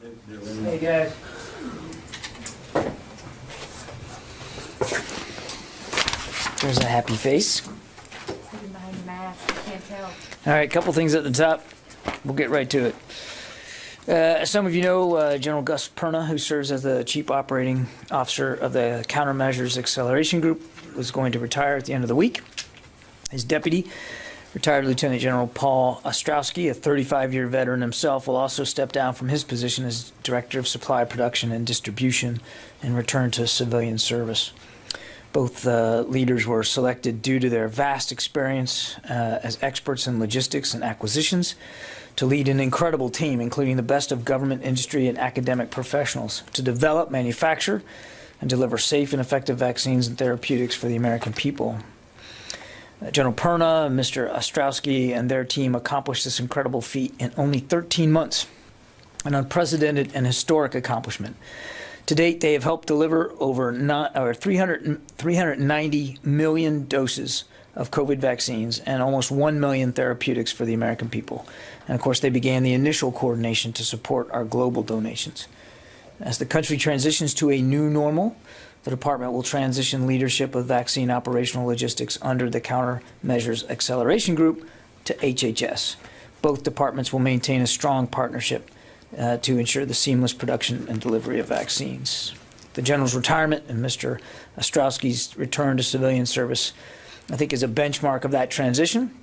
Hey guys. There's a happy face. Hidden behind the mask, I can't tell. All right, a couple things at the top. We'll get right to it. As some of you know, General Gus Perna, who serves as the Chief Operating Officer of the Countermeasures Acceleration Group, was going to retire at the end of the week. His deputy, retired Lieutenant General Paul Ostrowski, a 35-year veteran himself, will also step down from his position as Director of Supply Production and Distribution and return to civilian service. Both leaders were selected due to their vast experience as experts in logistics and acquisitions to lead an incredible team, including the best of government, industry, and academic professionals, to develop, manufacture, and deliver safe and effective vaccines and therapeutics for the American people. General Perna, Mr. Ostrowski, and their team accomplished this incredible feat in only 13 months, an unprecedented and historic accomplishment. To date, they have helped deliver over 390 million doses of COVID vaccines and almost 1 million therapeutics for the American people. And of course, they began the initial coordination to support our global donations. As the country transitions to a new normal, the department will transition leadership of vaccine operational logistics under the Countermeasures Acceleration Group to HHS. Both departments will maintain a strong partnership to ensure the seamless production and delivery of vaccines. The General's retirement and Mr. Ostrowski's return to civilian service, I think, is a benchmark of that transition,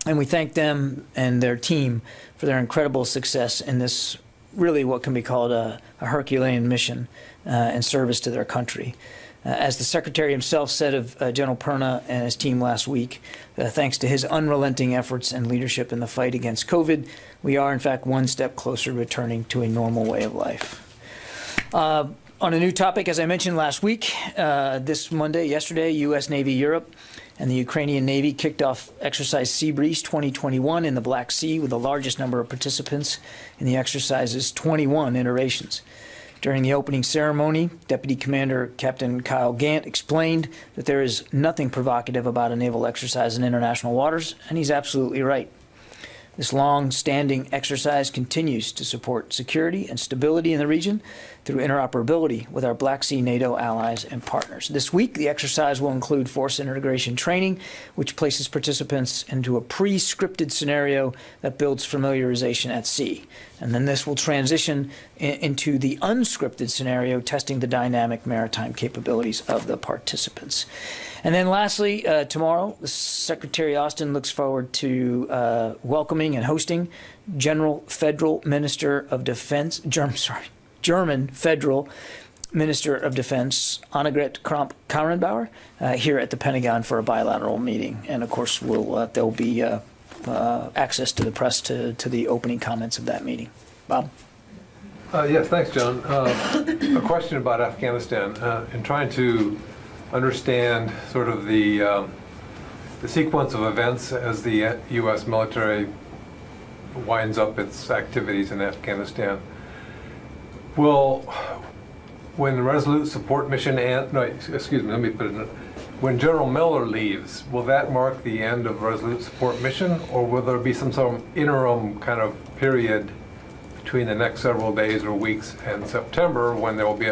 and we thank them and their team for their incredible success in this really what can be called a Herculean mission and service to their country. As the Secretary himself said of General Perna and his team last week, thanks to his unrelenting efforts and leadership in the fight against COVID, we are in fact one step closer to returning to a normal way of life. On a new topic, as I mentioned last week, yesterday, U.S. Navy Europe and the Ukrainian Navy kicked off Exercise Sea Breeze 2021 in the Black Sea with the largest number of participants in the exercise's 21 iterations. During the opening ceremony, Deputy Commander Captain Kyle Gant explained that there is nothing provocative about a naval exercise in international waters, and he's absolutely right. This long-standing exercise continues to support security and stability in the region through interoperability with our Black Sea NATO allies and partners. This week, the exercise will include force integration training, which places participants into a pre-scripted scenario that builds familiarization at sea. And then this will transition into the unscripted scenario, testing the dynamic maritime capabilities of the participants. And then lastly, tomorrow, Secretary Austin looks forward to welcoming and hosting German Federal Minister of Defense, Annegret Kramp-Karrenbauer, here at the Pentagon for a bilateral meeting. And of course, there'll be access to the press to the opening comments of that meeting. Bob? Yes, thanks, John. A question about Afghanistan. In trying to understand sort of the sequence of events as the U.S. military winds up its activities in Afghanistan. When the Resolute Support Mission when General Miller leaves, will that mark the end of Resolute Support Mission, or will there be some sort of interim kind of period between the next several days or weeks and September when there will be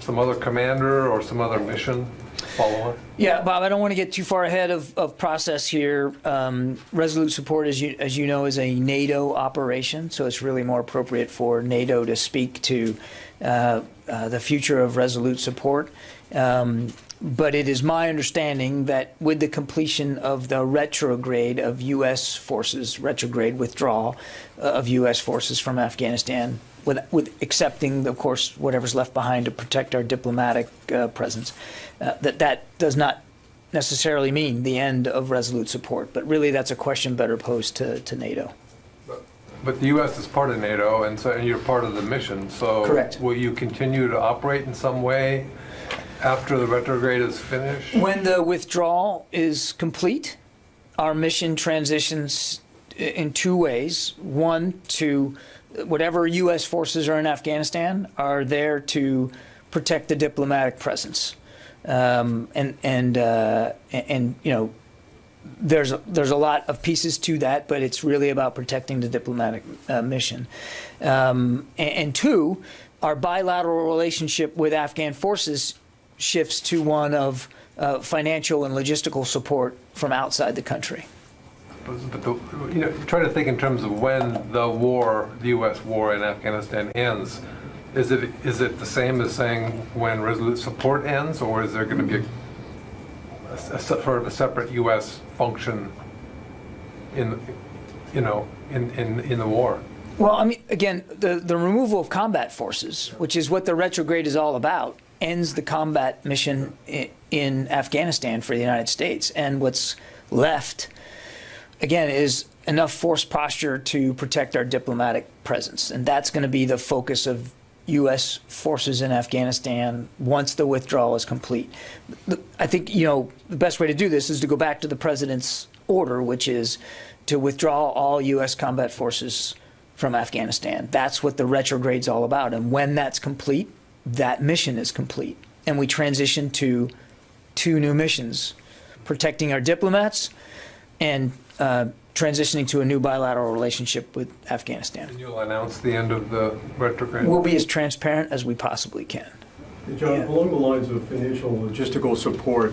some other commander or some other mission follow-on? Yeah, Bob, I don't want to get too far ahead of process here. Resolute Support, as you know, is a NATO operation, so it's really more appropriate for NATO to speak to the future of Resolute Support. But it is my understanding that with the completion of the retrograde of U.S. forces, retrograde withdrawal of U.S. forces from Afghanistan, with accepting, of course, whatever's left behind to protect our diplomatic presence, that does not necessarily mean the end of Resolute Support. But really, that's a question better posed to NATO. But the U.S. is part of NATO, and you're part of the mission. So correct. Will you continue to operate in some way after the retrograde is finished? When the withdrawal is complete, our mission transitions in two ways. One, to whatever U.S. forces are in Afghanistan are there to protect the diplomatic presence, and there's a lot of pieces to that, but it's really about protecting the diplomatic mission. And two, our bilateral relationship with Afghan forces shifts to one of financial and logistical support from outside the country. Try to think in terms of when the U.S. war in Afghanistan ends. Is it the same as saying when resolute support ends, or is there going to be a sort of a separate U.S. function in the war? Well, I mean, again, the removal of combat forces, which is what the retrograde is all about, ends the combat mission in Afghanistan for the United States. And what's left, again, is enough force posture to protect our diplomatic presence. And that's going to be the focus of U.S. forces in Afghanistan once the withdrawal is complete. I think, the best way to do this is to go back to the president's order, which is to withdraw all U.S. combat forces from Afghanistan. That's what the retrograde's all about. And when that's complete, that mission is complete. And we transition to two new missions, protecting our diplomats and transitioning to a new bilateral relationship with Afghanistan. And you'll announce the end of the retrograde? We'll be as transparent as we possibly can. Hey, John, along the lines of financial and logistical support,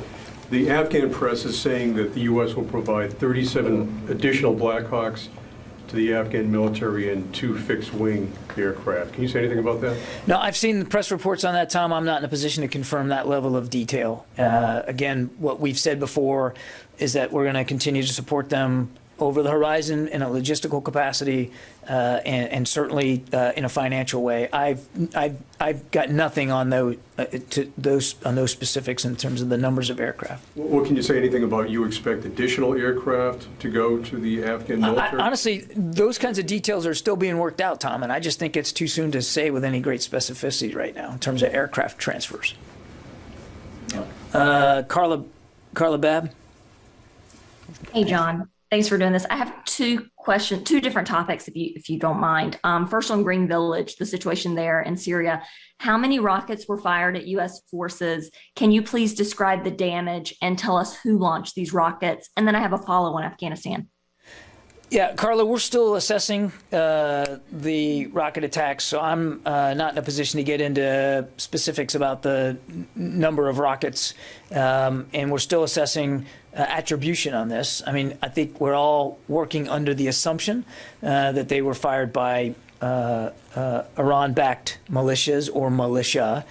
the Afghan press is saying that the U.S. will provide 37 additional Blackhawks to the Afghan military and 2 fixed-wing aircraft. Can you say anything about that? No, I've seen the press reports on that, Tom. I'm not in a position to confirm that level of detail. Again, what we've said before is that we're going to continue to support them over the horizon in a logistical capacity, and certainly in a financial way. I've got nothing on those specifics in terms of the numbers of aircraft. What can you say anything about you expect additional aircraft to go to the Afghan military? Honestly, those kinds of details are still being worked out, Tom, and I just think it's too soon to say with any great specificity right now in terms of aircraft transfers. Carla Babb. Hey, John. Thanks for doing this. I have 2 questions, 2 different topics, if you don't mind. First, on Green Village, the situation there in Syria. How many rockets were fired at U.S. forces? Can you please describe the damage and tell us who launched these rockets? And then I have a follow on Afghanistan. Yeah, Carla, we're still assessing the rocket attacks, so I'm not in a position to get into specifics about the number of rockets, and we're still assessing attribution on this. I mean, I think we're all working under the assumption that they were fired by Iran-backed militias or militia.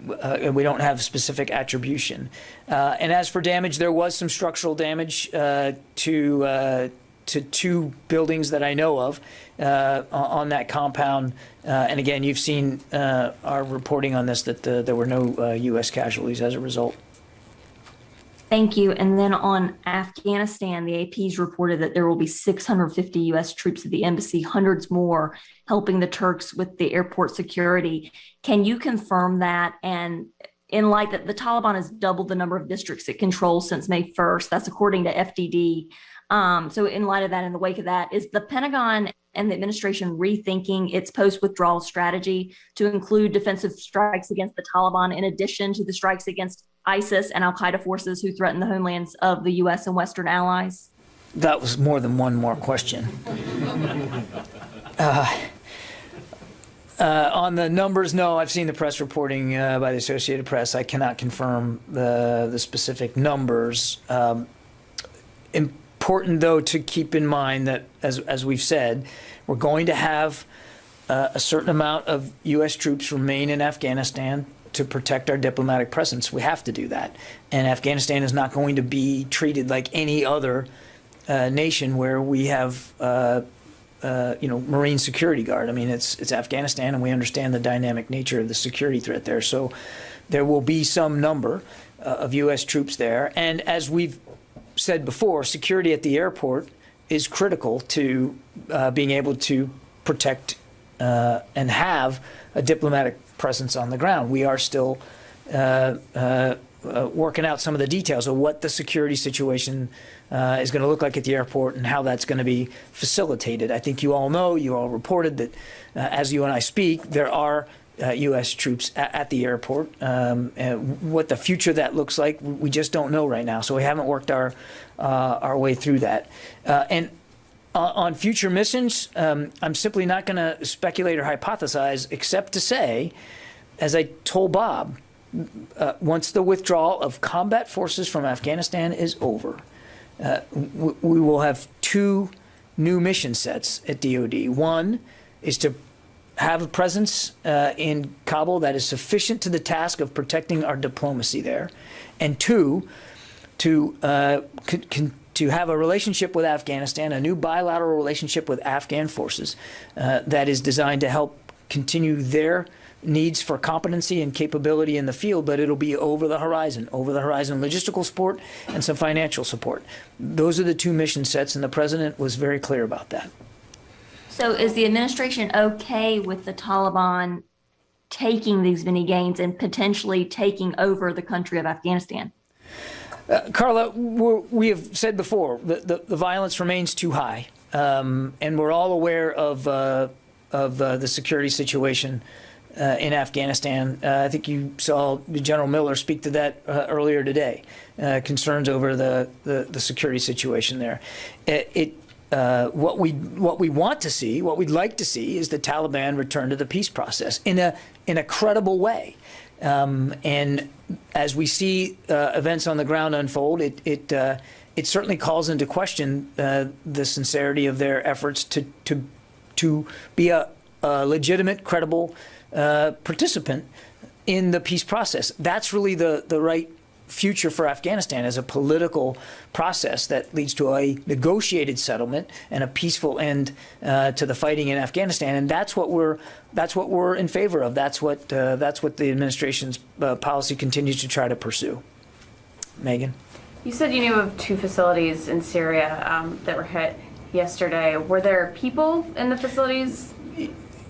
We don't have specific attribution. And as for damage, there was some structural damage to 2 buildings that I know of on that compound. And again, you've seen our reporting on this, that there were no U.S. casualties as a result. Thank you. And then on Afghanistan, the AP's reported that there will be 650 U.S. troops at the embassy, hundreds more helping the Turks with the airport security. Can you confirm that? And in light that the Taliban has doubled the number of districts it controls since May 1st, that's according to FDD. So in light of that, in the wake of that, is the Pentagon and the administration rethinking its post-withdrawal strategy to include defensive strikes against the Taliban in addition to the strikes against ISIS and Al-Qaeda forces who threaten the homelands of the U.S. and Western allies? That was more than one more question. On the numbers, no, I've seen the press reporting by the Associated Press. I cannot confirm the specific numbers. Important, though, to keep in mind that, as we've said, we're going to have a certain amount of U.S. troops remain in Afghanistan to protect our diplomatic presence. We have to do that. And Afghanistan is not going to be treated like any other nation where we have Marine security guard. I mean, it's Afghanistan, and we understand the dynamic nature of the security threat there. So there will be some number of U.S. troops there. And as we've said before, security at the airport is critical to being able to protect and have a diplomatic presence on the ground. We are still working out some of the details of what the security situation is going to look like at the airport and how that's going to be facilitated. I think you all know, you all reported that as you and I speak, there are U.S. troops at the airport. What the future of that looks like, we just don't know right now. So we haven't worked our way through that. And on future missions, I'm simply not going to speculate or hypothesize, except to say, as I told Bob, once the withdrawal of combat forces from Afghanistan is over, we will have two new mission sets at DoD. One is to have a presence in Kabul that is sufficient to the task of protecting our diplomacy there, and two, to have a relationship with Afghanistan, a new bilateral relationship with Afghan forces that is designed to help continue their needs for competency and capability in the field, but it'll be over the horizon logistical support and some financial support. Those are the two mission sets, and the president was very clear about that. So is the administration okay with the Taliban taking these many gains and potentially taking over the country of Afghanistan? Carla, we have said before, the violence remains too high, and we're all aware of the security situation in Afghanistan. I think you saw General Miller speak to that earlier today, concerns over the security situation there. What we want to see, what we'd like to see, is the Taliban return to the peace process in a credible way. And as we see events on the ground unfold, it certainly calls into question the sincerity of their efforts to be a legitimate, credible participant in the peace process. That's really the right future for Afghanistan, as a political process that leads to a negotiated settlement and a peaceful end to the fighting in Afghanistan. And that's what we're in favor of. That's what the administration's policy continues to try to pursue. Megan? You said you knew of 2 facilities in Syria that were hit yesterday. Were there people in the facilities?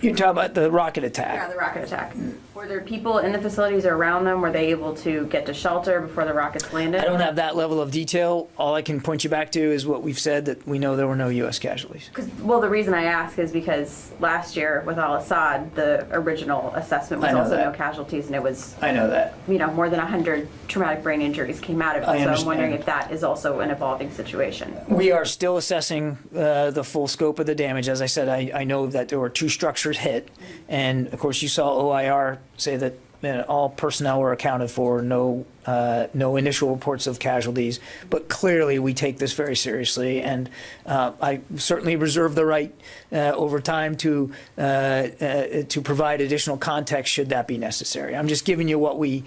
You're talking about the rocket attack. Yeah, the rocket attack. Were there people in the facilities or around them? Were they able to get to shelter before the rockets landed? I don't have that level of detail. All I can point you back to is what we've said, that we know there were no U.S. casualties. Well, the reason I ask is because last year with al-Assad, the original assessment was also no casualties, and it was, I know that. More than 100 traumatic brain injuries came out of it. So I'm wondering if that is also an evolving situation. We are still assessing the full scope of the damage. As I said, I know that there were 2 structures hit, and of course you saw OIR say that all personnel were accounted for, no initial reports of casualties, but clearly we take this very seriously, and I certainly reserve the right over time to provide additional context should that be necessary. I'm just giving you what we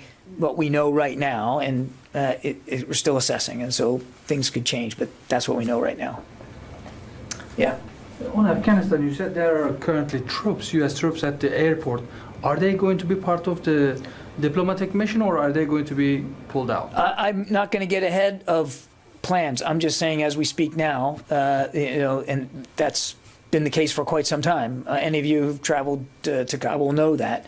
know right now, and we're still assessing, and so things could change, but that's what we know right now. Yeah. On Afghanistan, you said there are currently troops, U.S. troops at the airport. Are they going to be part of the diplomatic mission, or are they going to be pulled out? I'm not going to get ahead of plans. I'm just saying, as we speak now, and that's been the case for quite some time. Any of you who've traveled to Kabul know that.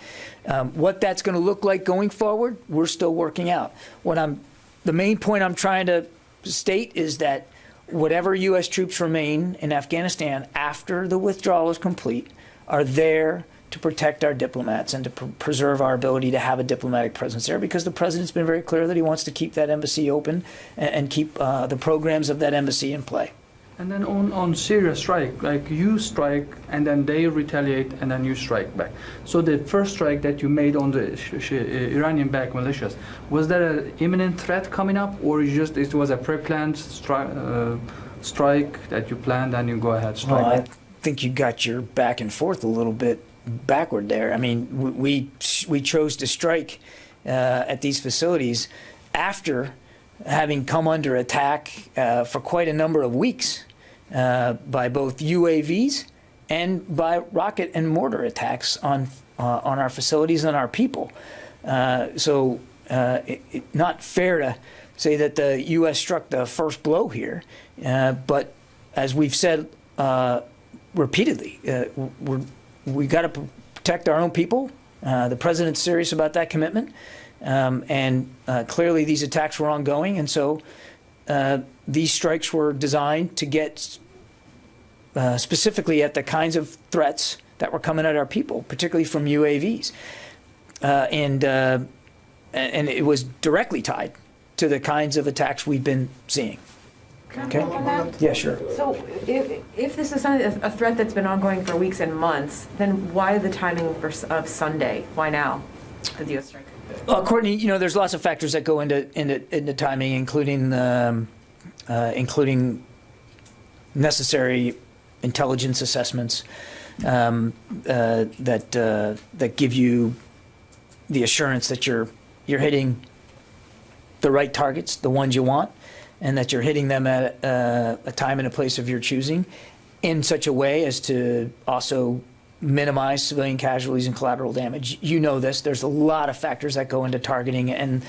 What that's going to look like going forward, we're still working out. The main point I'm trying to state is that whatever U.S. troops remain in Afghanistan after the withdrawal is complete are there to protect our diplomats and to preserve our ability to have a diplomatic presence there, because the president's been very clear that he wants to keep that embassy open and keep the programs of that embassy in play. And then on Syria strike, like you strike and then they retaliate and then you strike back. So the first strike that you made on the Iranian-backed militias, was there an imminent threat coming up, or it was a pre-planned strike that you planned and you go ahead strike? Well, I think you got your back and forth a little bit backward there. I mean, we chose to strike at these facilities after having come under attack for quite a number of weeks by both UAVs and by rocket and mortar attacks on our facilities and our people. So not fair to say that the U.S. struck the first blow here, but as we've said repeatedly, we got to protect our own people. The president's serious about that commitment, and clearly these attacks were ongoing, and so these strikes were designed to get specifically at the kinds of threats that were coming at our people, particularly from UAVs. And it was directly tied to the kinds of attacks we've been seeing. Okay? Yeah, sure. So if this is a threat that's been ongoing for weeks and months, then why the timing of Sunday? Why now, the U.S. strike? Well, Courtney, there's lots of factors that go into timing, including necessary intelligence assessments that give you the assurance that you're hitting the right targets, the ones you want, and that you're hitting them at a time and a place of your choosing in such a way as to also minimize civilian casualties and collateral damage. You know this. There's a lot of factors that go into targeting, and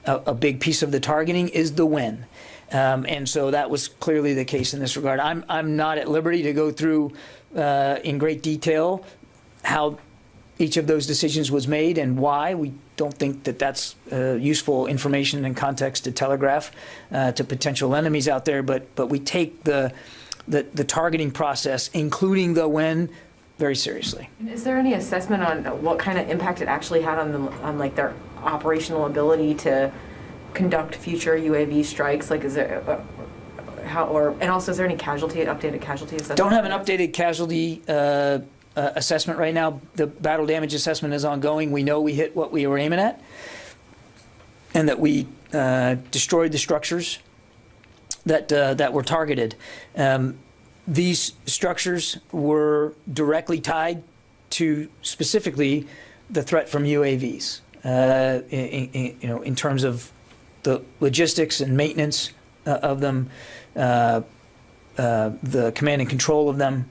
a big piece of the targeting is the when. And so that was clearly the case in this regard. I'm not at liberty to go through in great detail how each of those decisions was made and why. We don't think that that's useful information and context to telegraph to potential enemies out there, but we take the targeting process, including the when, very seriously. Is there any assessment on what kind of impact it actually had on like their operational ability to conduct future UAV strikes? Like, is there and also is there any updated casualty assessment? Don't have an updated casualty assessment right now. The battle damage assessment is ongoing. We know we hit what we were aiming at, and that we destroyed the structures that were targeted. These structures were directly tied to specifically the threat from UAVs. In terms of the logistics and maintenance of them, the command and control of them,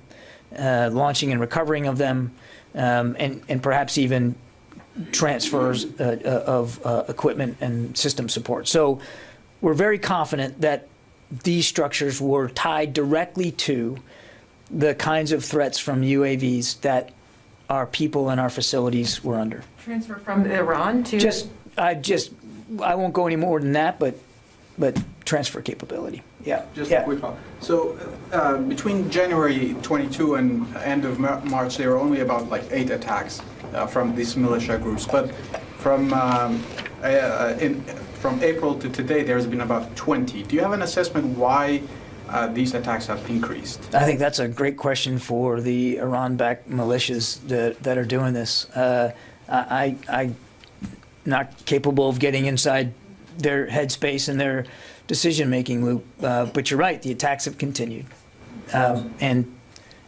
launching and recovering of them, and perhaps even transfers of equipment and system support. So we're very confident that these structures were tied directly to the kinds of threats from UAVs that our people and our facilities were under. Transfer from Iran to? I won't go any more than that, but transfer capability. Yeah. Just a quick one. So between January 22 and end of March, there were only about like 8 attacks from these militia groups. But from April to today, there's been about 20. Do you have an assessment why these attacks have increased? I think that's a great question for the Iran-backed militias that are doing this. I'm not capable of getting inside their headspace and their decision-making loop, but you're right, the attacks have continued. And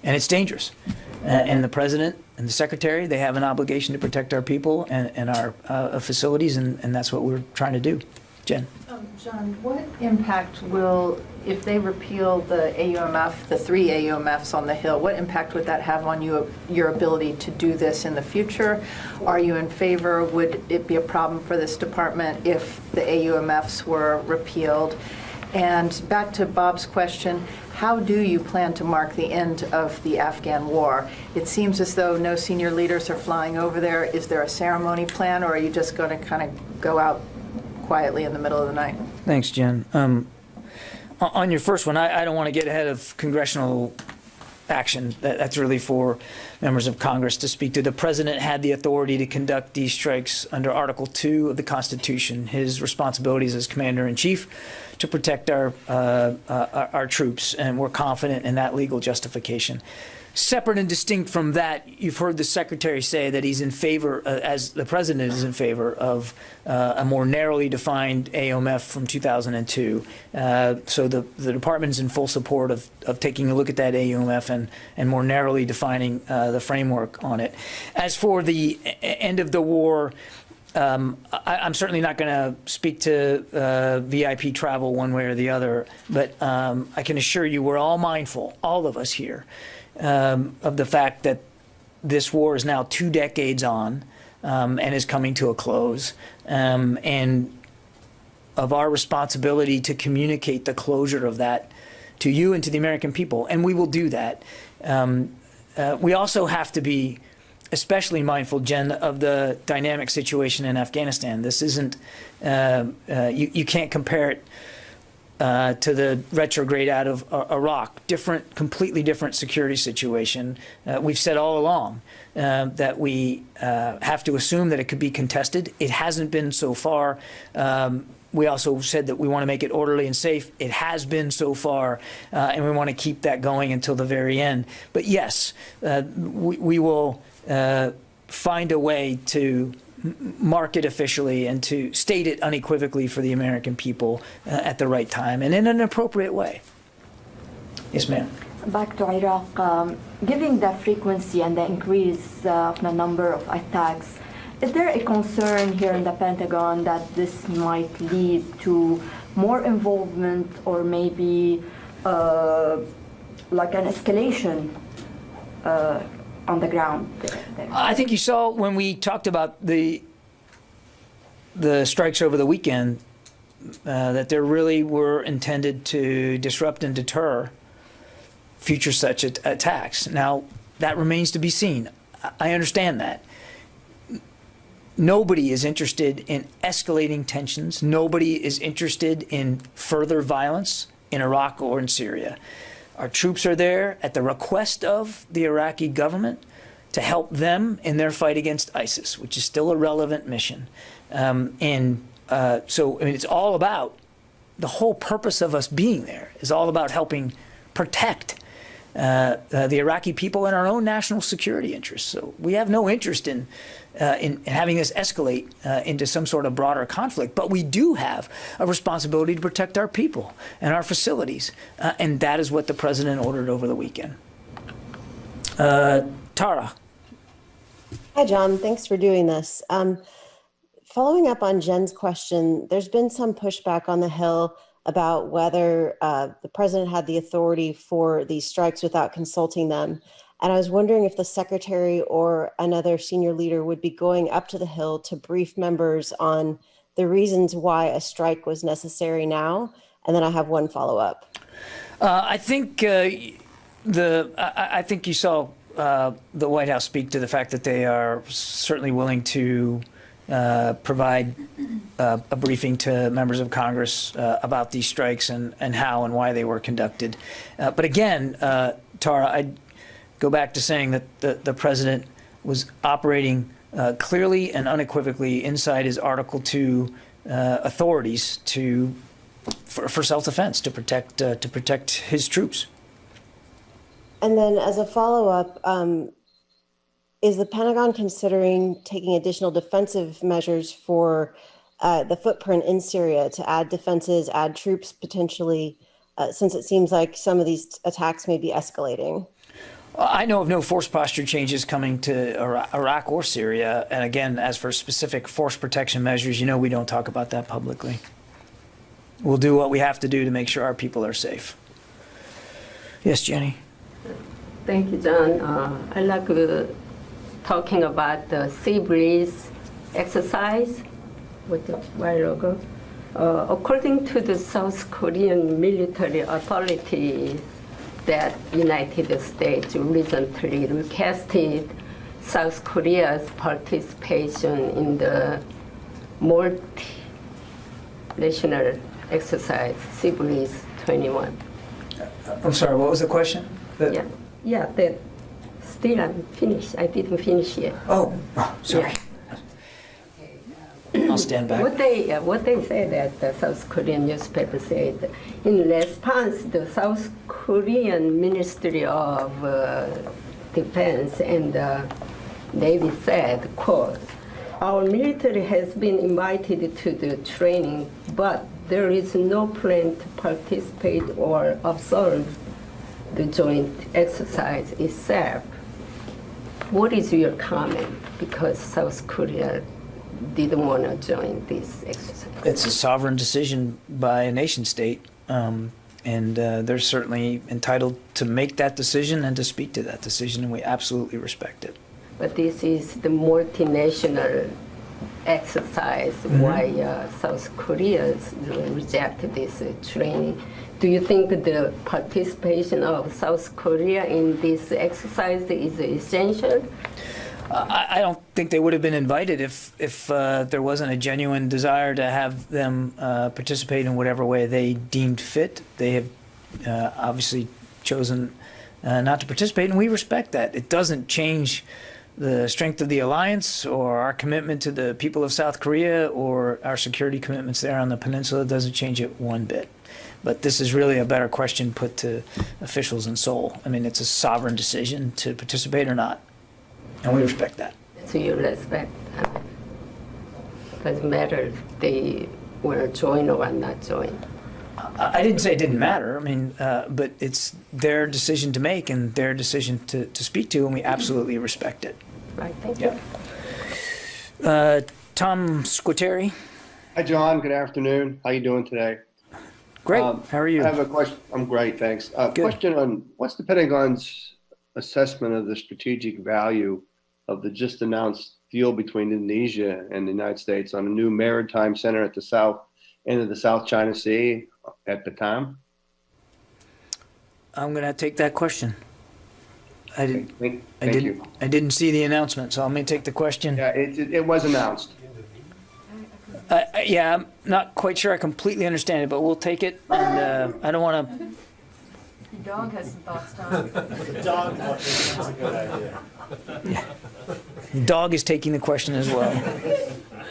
it's dangerous. And the president and the secretary, they have an obligation to protect our people and our facilities, and that's what we're trying to do. Jen? John, what impact will, if they repeal the AUMF, the 3 AUMFs on the Hill, what impact would that have on your ability to do this in the future? Are you in favor? Would it be a problem for this department if the AUMFs were repealed? And back to Bob's question, how do you plan to mark the end of the Afghan war? It seems as though no senior leaders are flying over there. Is there a ceremony plan, or are you just going to kind of go out quietly in the middle of the night? Thanks, Jen. On your first one, I don't want to get ahead of congressional action. That's really for members of Congress to speak to. The president had the authority to conduct these strikes under Article 2 of the Constitution. His responsibilities as commander-in-chief to protect our troops, and we're confident in that legal justification. Separate and distinct from that, you've heard the secretary say that he's in favor, as the president is in favor, of a more narrowly defined AUMF from 2002. So the department is in full support of taking a look at that AUMF and more narrowly defining the framework on it. As for the end of the war, I'm certainly not going to speak to VIP travel one way or the other, but I can assure you we're all mindful, all of us here, of the fact that this war is now 2 decades on and is coming to a close, and of our responsibility to communicate the closure of that to you and to the American people, and we will do that. We also have to be especially mindful, Jen, of the dynamic situation in Afghanistan. This isn't, you can't compare it to the retrograde out of Iraq. Completely different security situation. We've said all along that we have to assume that it could be contested. It hasn't been so far. We also said that we want to make it orderly and safe. It has been so far, and we want to keep that going until the very end. But yes, we will find a way to mark it officially and to state it unequivocally for the American people at the right time and in an appropriate way. Yes, ma'am. Back to Iraq, given the frequency and the increase of the number of attacks, is there a concern here in the Pentagon that this might lead to more involvement or maybe like an escalation on the ground there? I think you saw when we talked about the strikes over the weekend that they really were intended to disrupt and deter future such attacks. Now, that remains to be seen. I understand that. Nobody is interested in escalating tensions. Nobody is interested in further violence in Iraq or in Syria. Our troops are there at the request of the Iraqi government to help them in their fight against ISIS, which is still a relevant mission. So, I mean, it's all about, the whole purpose of us being there is all about helping protect the Iraqi people and our own national security interests. So we have no interest in having this escalate into some sort of broader conflict, but we do have a responsibility to protect our people and our facilities, and that is what the president ordered over the weekend. Tara. Hi, John. Thanks for doing this. Following up on Jen's question, there's been some pushback on the Hill about whether the president had the authority for these strikes without consulting them. And I was wondering if the secretary or another senior leader would be going up to the Hill to brief members on the reasons why a strike was necessary now. And then I have one follow-up. I think I think you saw the White House speak to the fact that they are certainly willing to provide a briefing to members of Congress about these strikes and how and why they were conducted. But again, Tara, I'd go back to saying that the president was operating clearly and unequivocally inside his Article 2 authorities for self-defense, to protect his troops. And then as a follow-up, is the Pentagon considering taking additional defensive measures for the footprint in Syria to add defenses, add troops potentially, since it seems like some of these attacks may be escalating? I know of no force posture changes coming to Iraq or Syria. And again, as for specific force protection measures, you know, we don't talk about that publicly. We'll do what we have to do to make sure our people are safe. Yes, Jenny. Thank you, John. I like talking about the sea breeze exercise with a while ago. According to the South Korean military authorities, that United States recently requested South Korea's participation in the multinational exercise, Sea Breeze 21. I'm sorry, what was the question? That still I'm finished. I didn't finish yet. Oh, sorry. I'll stand back. What they said that the South Korean newspaper said, in response, the South Korean Ministry of Defense and Navy said, quote, "Our military has been invited to the training, but there is no plan to participate or observe the joint exercise itself." What is your comment? Because South Korea didn't want to join this exercise. It's a sovereign decision by a nation state, and they're certainly entitled to make that decision and to speak to that decision, and we absolutely respect it. But this is the multinational exercise. Mm-hmm. Why South Korea rejected this training? Do you think the participation of South Korea in this exercise is essential? I don't think they would have been invited if there wasn't a genuine desire to have them participate in whatever way they deemed fit. They have obviously chosen not to participate, and we respect that. It doesn't change the strength of the alliance or our commitment to the people of South Korea or our security commitments there on the peninsula. It doesn't change it one bit. But this is really a better question put to officials in Seoul. I mean, it's a sovereign decision to participate or not, and we respect that. So you respect. Doesn't matter if they will join or not join. I didn't say it didn't matter. I mean, but it's their decision to make and their decision to speak to, and we absolutely respect it. Right, thank you. Yeah. Tom Squitieri. Hi, John. Good afternoon. How you doing today? Great. How are you? I have a question. I'm great, thanks. Question on what's the Pentagon's assessment of the strategic value of the just announced deal between Indonesia and the United States on a new maritime center at the south end of the South China Sea at Batam? I'm going to take that question. I Thank you. didn't see the announcement, so I'm going to take the question. Yeah, it was announced. Yeah, I'm not quite sure I completely understand it, but we'll take it. And I don't want to. Your dog has some thoughts, Tom. The dog that's a good idea. Dog is taking the question as well.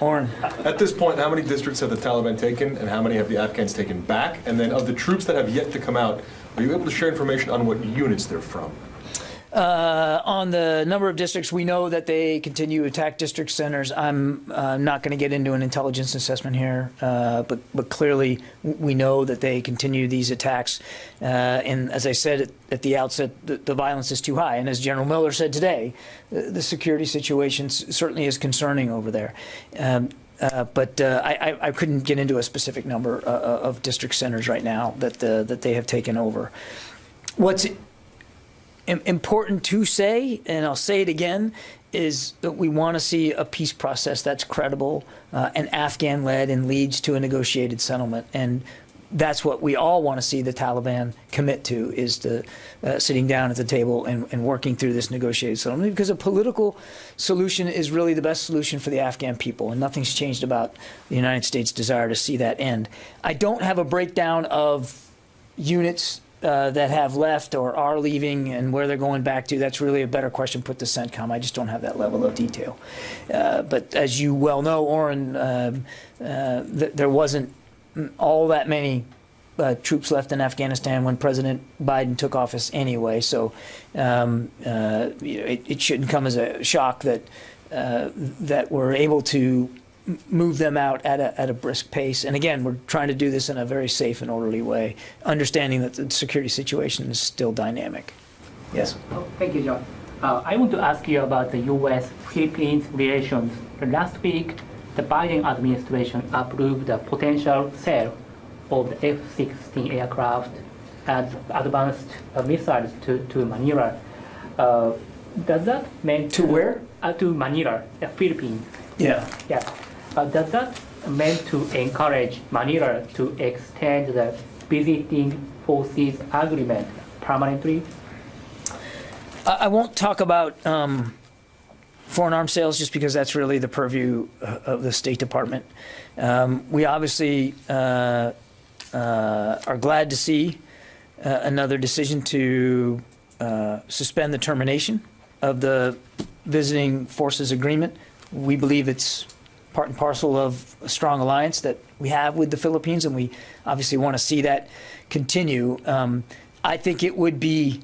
Oren. At this point, how many districts have the Taliban taken, and how many have the Afghans taken back? And then of the troops that have yet to come out, are you able to share information on what units they're from? On the number of districts, we know that they continue to attack district centers. I'm not going to get into an intelligence assessment here, but clearly we know that they continue these attacks. And as I said at the outset, the violence is too high. And as General Miller said today, the security situation certainly is concerning over there. But I couldn't get into a specific number of district centers right now that they have taken over. What's important to say, and I'll say it again, is that we want to see a peace process that's credible and Afghan-led and leads to a negotiated settlement. And that's what we all want to see the Taliban commit to, is to sitting down at the table and working through this negotiated settlement, because a political solution is really the best solution for the Afghan people, and nothing's changed about the United States' desire to see that end. I don't have a breakdown of units that have left or are leaving and where they're going back to. That's really a better question put to CENTCOM. I just don't have that level of detail. But as you well know, Oren, there wasn't all that many troops left in Afghanistan when President Biden took office anyway. So it shouldn't come as a shock that we're able to move them out at a brisk pace. And again, we're trying to do this in a very safe and orderly way, understanding that the security situation is still dynamic. Yes? Oh, thank you, John. I want to ask you about the U.S. Philippines relations. Last week, the Biden administration approved the potential sale of the F-16 aircraft and advanced missiles to Manila. Does that mean to where? To Manila, the Philippines. Yeah. Yeah. Does that mean to encourage Manila to extend the visiting forces agreement permanently? I won't talk about foreign arms sales just because that's really the purview of the State Department. We obviously are glad to see another decision to suspend the termination of the visiting forces agreement. We believe it's part and parcel of a strong alliance that we have with the Philippines, and we obviously want to see that continue. I think it would be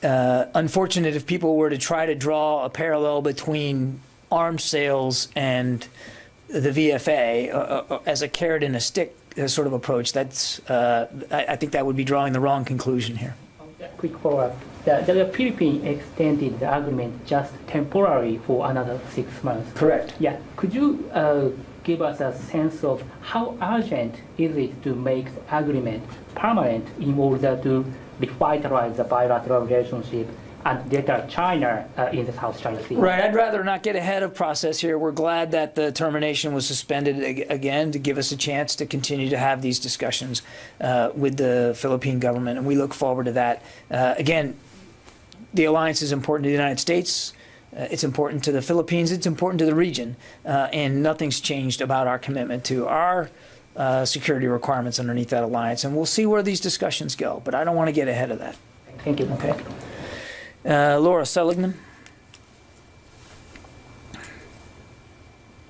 unfortunate if people were to try to draw a parallel between arms sales and the VFA as a carrot and a stick sort of approach. That's I think that would be drawing the wrong conclusion here. Quick follow-up. The Philippines extended the agreement just temporarily for another 6 months. Correct. Yeah. Could you give us a sense of how urgent is it to make the agreement permanent in order to revitalize the bilateral relationship and later China in the South China Sea? Right. I'd rather not get ahead of process here. We're glad that the termination was suspended again to give us a chance to continue to have these discussions with the Philippine government, and we look forward to that. Again, the alliance is important to the United States. It's important to the Philippines. It's important to the region. And nothing's changed about our commitment to our security requirements underneath that alliance. And we'll see where these discussions go. But I don't want to get ahead of that. Thank you. Okay. Laura Seligman.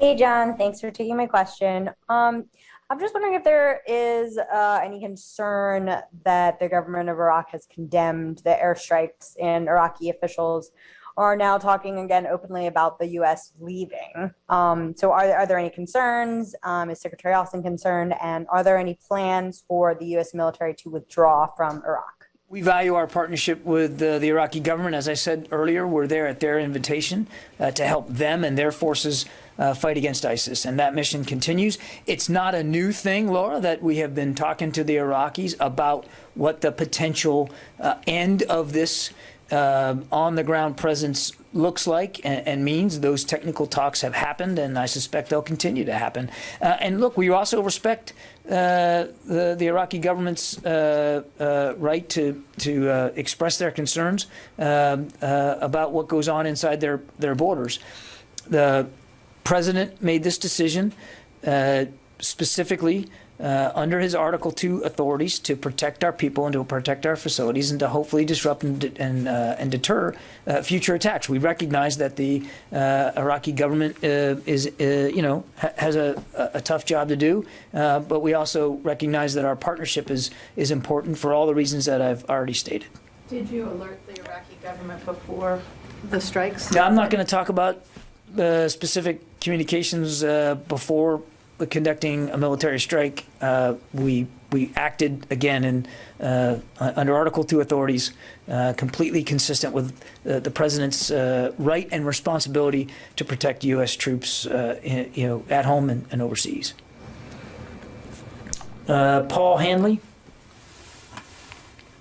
Hey, John, thanks for taking my question. I'm just wondering if there is any concern that the government of Iraq has condemned the airstrikes and Iraqi officials are now talking again openly about the U.S. leaving. So are there any concerns? Is Secretary Austin concerned? And are there any plans for the U.S. military to withdraw from Iraq? We value our partnership with the Iraqi government. As I said earlier, we're there at their invitation to help them and their forces fight against ISIS. And that mission continues. It's not a new thing, Laura, that we have been talking to the Iraqis about what the potential end of this on-the-ground presence looks like and means. Those technical talks have happened, and I suspect they'll continue to happen. And look, we also respect the Iraqi government's right to express their concerns about what goes on inside their borders. The president made this decision specifically under his Article 2 authorities to protect our people and to protect our facilities and to hopefully disrupt and deter future attacks. We recognize that the Iraqi government has a tough job to do, but we also recognize that our partnership is important for all the reasons that I've already stated. Did you alert the Iraqi government before the strikes? Now, I'm not going to talk about specific communications before conducting a military strike. We acted again under Article 2 authorities, completely consistent with the president's right and responsibility to protect U.S. troops, at home and overseas. Paul Hanley.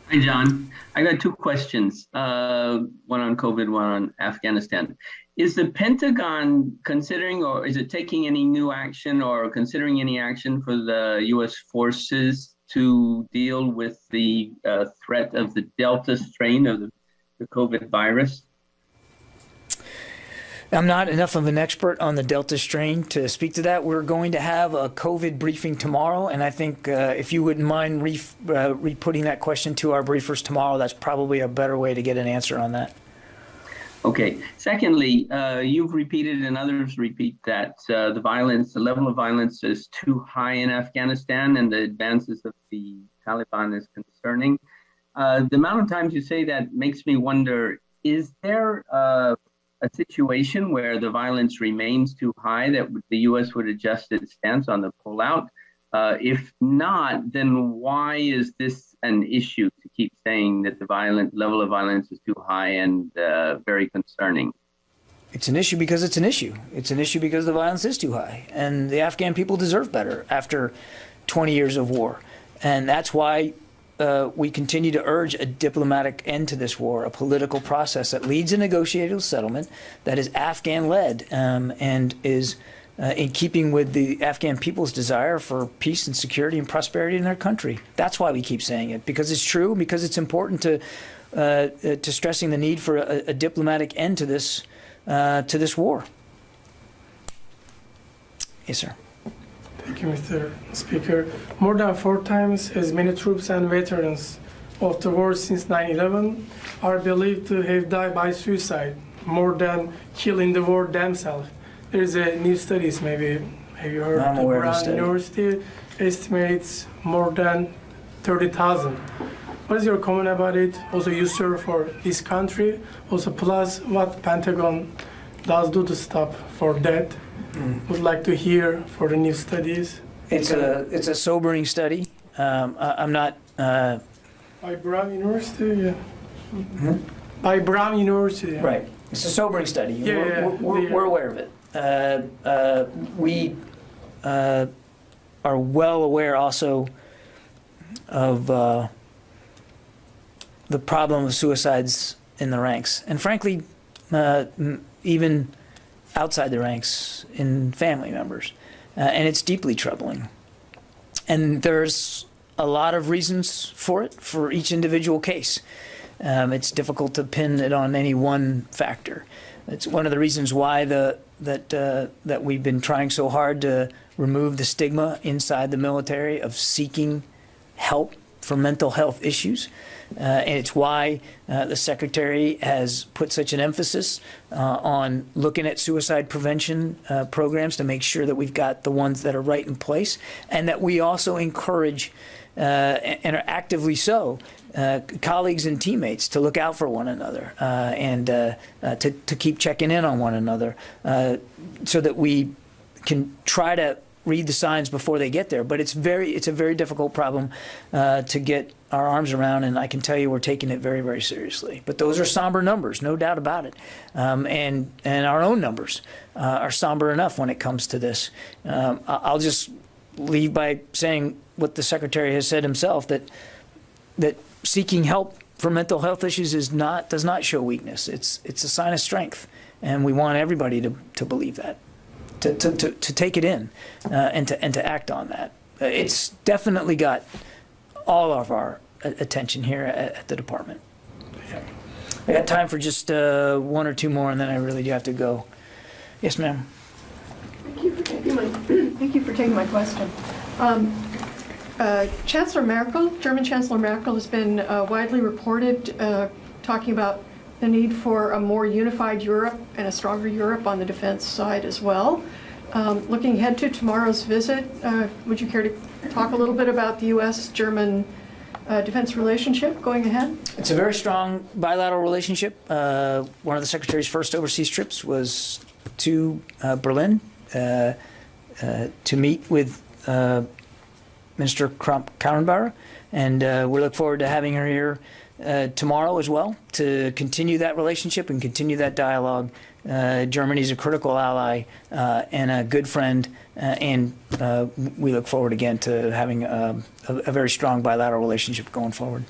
Hi, John. I got two questions, one on COVID, one on Afghanistan. Is the Pentagon considering, or is it taking any new action or considering any action for the U.S. forces to deal with the threat of the Delta strain of the COVID virus? I'm not enough of an expert on the Delta strain to speak to that. We're going to have a COVID briefing tomorrow, and I think if you wouldn't mind re-putting that question to our briefers tomorrow, that's probably a better way to get an answer on that. Okay. Secondly, you've repeated and others repeat that the level of violence is too high in Afghanistan and the advances of the Taliban is concerning. The amount of times you say that makes me wonder, is there a situation where the violence remains too high that the U.S. would adjust its stance on the pullout? If not, then why is this an issue to keep saying that the level of violence is too high and very concerning? It's an issue because it's an issue. It's an issue because the violence is too high. And the Afghan people deserve better after 20 years of war. And that's why we continue to urge a diplomatic end to this war, a political process that leads a negotiated settlement that is Afghan-led and is in keeping with the Afghan people's desire for peace and security and prosperity in their country. That's why we keep saying it, because it's true, because it's important to stressing the need for a diplomatic end to this war. Yes, sir. Thank you, Mr. Speaker. More than 4 times as many troops and veterans of the war since 9/11 are believed to have died by suicide, more than killed in the war themselves. There's a new studies, maybe, have you heard? I'm aware of the Brown study. University estimates more than 30,000. What is your comment about it? Also, you serve for this country. Also, plus what Pentagon does do to stop for that. Would like to hear for the new studies. It's a sobering study. I'm not. By Brown University, yeah. By Brown University. Right. It's a sobering study. Yeah, We're aware of it. We are well aware also of the problem of suicides in the ranks, and frankly, even outside the ranks in family members, and it's deeply troubling. And there's a lot of reasons for it for each individual case. It's difficult to pin it on any one factor. It's one of the reasons why that we've been trying so hard to remove the stigma inside the military of seeking help for mental health issues. And it's why the Secretary has put such an emphasis on looking at suicide prevention programs to make sure that we've got the ones that are right in place, and that we also encourage, and are actively so, colleagues and teammates to look out for one another and to keep checking in on one another so that we can try to read the signs before they get there. But it's a very difficult problem to get our arms around, and I can tell you we're taking it very, very seriously. But those are somber numbers, no doubt about it. And our own numbers are somber enough when it comes to this. I'll just leave by saying what the Secretary has said himself, that seeking help for mental health issues does not show weakness. It's a sign of strength, and we want everybody to believe that. To take it in and to act on that. It's definitely got all of our attention here at the department. I got time for just one or two more, and then I really do have to go. Yes, ma'am. Thank you for taking my question. Chancellor Merkel, German Chancellor Merkel, has been widely reported talking about the need for a more unified Europe and a stronger Europe on the defense side as well. Looking ahead to tomorrow's visit, would you care to talk a little bit about the U.S.-German defense relationship going ahead? It's a very strong bilateral relationship. One of the Secretary's first overseas trips was to Berlin to meet with Minister Kramp-Karrenbauer, and we look forward to having her here tomorrow as well to continue that relationship and continue that dialogue. Germany's a critical ally and a good friend, and we look forward again to having a very strong bilateral relationship going forward.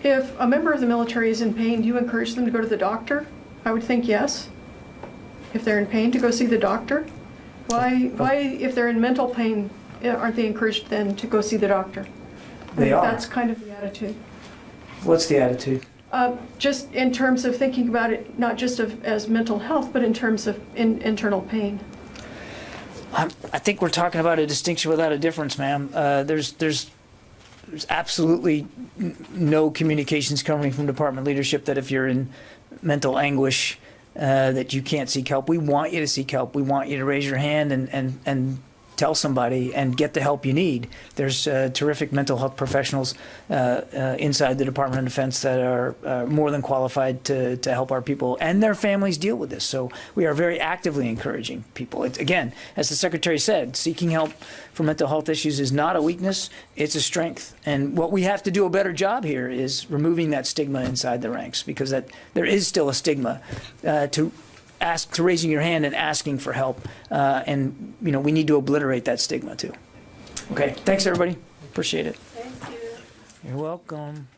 If a member of the military is in pain, do you encourage them to go to the doctor? I would think yes. If they're in pain, to go see the doctor. Why, if they're in mental pain, aren't they encouraged then to go see the doctor? They are. That's kind of the attitude. What's the attitude? Just in terms of thinking about it, not just as mental health, but in terms of internal pain. I think we're talking about a distinction without a difference, ma'am. There's absolutely no communications coming from department leadership that if you're in mental anguish, that you can't seek help. We want you to seek help. We want you to raise your hand and tell somebody and get the help you need. There's terrific mental health professionals inside the Department of Defense that are more than qualified to help our people and their families deal with this. So we are very actively encouraging people. Again, as the Secretary said, seeking help for mental health issues is not a weakness, it's a strength. And what we have to do a better job here is removing that stigma inside the ranks, because there is still a stigma to raising your hand and asking for help, and we need to obliterate that stigma too. Okay, thanks everybody. Appreciate it. Thank you. You're welcome.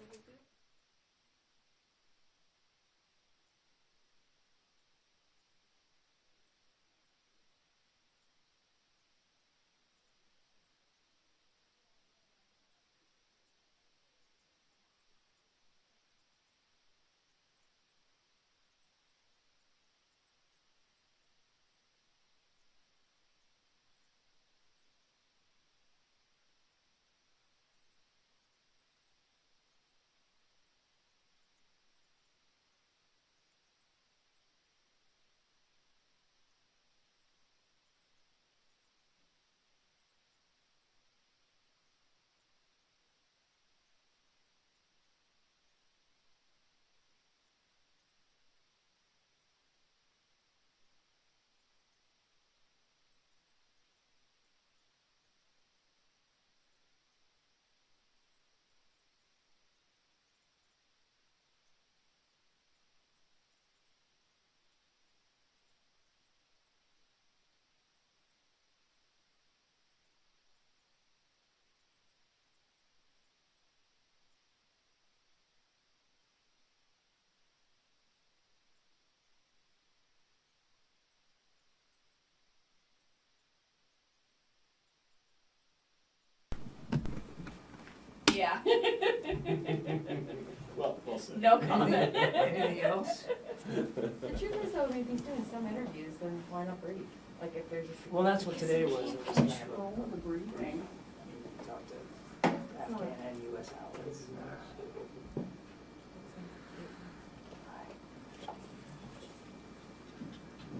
Yeah. Well said. No comment. Anything else? The truth is though, I mean, he's doing some interviews, then why not brief? Like if there's a. Well, that's what today was. It was kind of a Control the briefing. talk to Afghan and U.S. allies.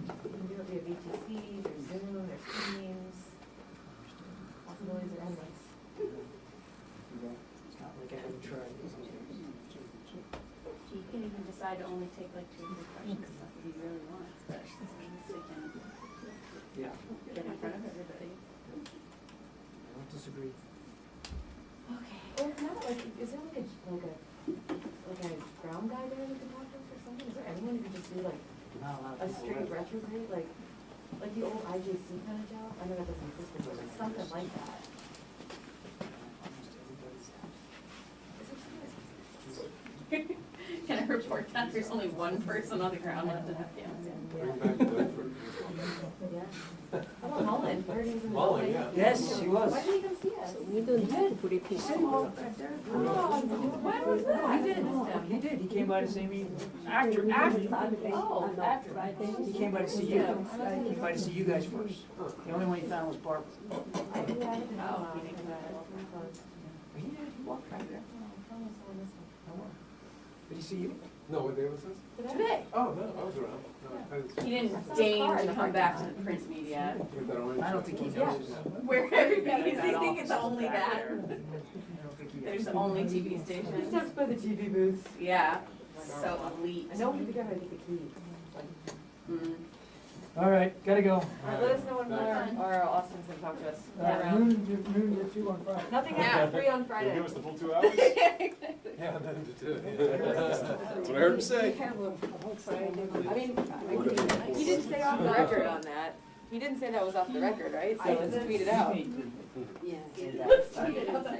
You can do it via VTC, there's Zoom, there's Teams. Possibilities are endless. It's not like I haven't tried. He can even decide to only take like 2 or 3 questions if he really wants, but so he can Yeah, get in front of everybody. I don't disagree. Okay. Or if not, like, is there like a ground guy there we can talk to or something? Is there anyone who can just do like Not a lot of a people straight live. retrograde, like the old IJC kind of job? I know that doesn't exist anymore, but something like that. Almost everybody's Can I report that there's only one person on the ground left in Afghanistan? Bring back Bedford. Yeah. How about Mullen? Where is he? Mullen, yeah. Yes, she was. Why did he come see us? We don't have to repeat. Oh, when was that? He did. He did. He came by to see me after. Oh, that's right. He came by to see you. He came by to see you guys first. The only one he found was Barbara. Oh, he didn't come out. He did. He walked right there. Did he see you? No, what day was this? Today. Oh, no, I was around. No, I didn't see He it. didn't deign to come back to the print media. Get that orange I don't stuff. think he knows. Where everybody's, That you think it's office only back that? there. I don't think he There's has. only TV stations. Steps by the TV booth. Yeah, so elite. I know we could get the key. Mm. All right, gotta go. All right, let us know when our Austin's gonna talk to us. Noon to 2 on Friday. Nothing Yeah. after 3 on Will Friday. you give us the full 2 hours? Yeah, and then to do it. That's what I heard him say. I mean, he didn't say off the record on that. He didn't say that was off the record, right? So let's tweet it out. Yeah. Let's tweet it out there.